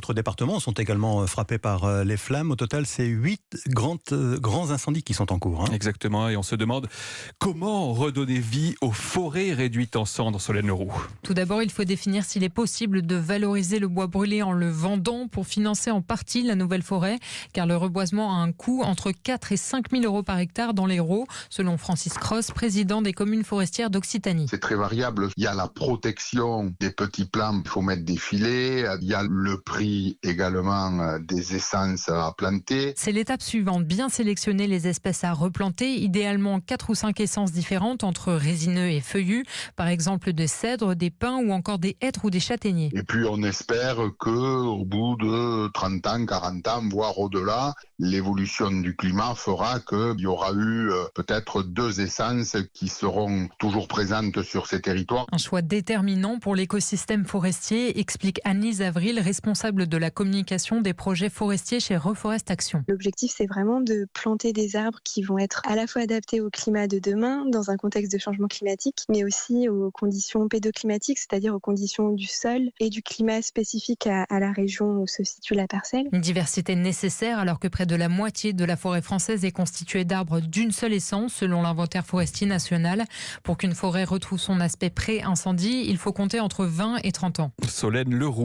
autres départements sont également frappés par les flammes. Au total, c'est 8 grands incendies qui sont en cours. Exactement, et on se demande comment redonner vie aux forêts réduites en cendres, Solène Leroux. Tout d'abord, il faut définir s'il est possible de valoriser le bois brûlé en le vendant pour financer en partie la nouvelle forêt, car le reboisement a un coût entre 4 et 5 000 euros par hectare dans l'Hérault, selon Francis Cross, président des communes forestières d'Occitanie. C'est très variable. Il y a la protection des petits plants, il faut mettre des filets. Il y a le prix également des essences à planter. C'est l'étape suivante, bien sélectionner les espèces à replanter, idéalement 4 ou 5 essences différentes entre résineux et feuillus, par exemple des cèdres, des pins ou encore des hêtres ou des châtaigniers. Et puis on espère qu'au bout de 30 ans, 40 ans, voire au-delà, l'évolution du climat fera qu'il y aura eu peut-être 2 essences qui seront toujours présentes sur ces territoires. Un choix déterminant pour l'écosystème forestier, explique Anne-Lise Avril, responsable de la communication des projets forestiers chez Reforest Action. L'objectif, c'est vraiment de planter des arbres qui vont être à la fois adaptés au climat de demain, dans un contexte de changement climatique, mais aussi aux conditions pédoclimatiques, c'est-à-dire aux conditions du sol et du climat spécifique à la région où se situe la parcelle. Une diversité nécessaire alors que près de la moitié de la forêt française est constituée d'arbres d'une seule essence, selon l'inventaire forestier national. Pour qu'une forêt retrouve son aspect pré-incendie, il faut compter entre 20 et 30 ans. Solène Leroux.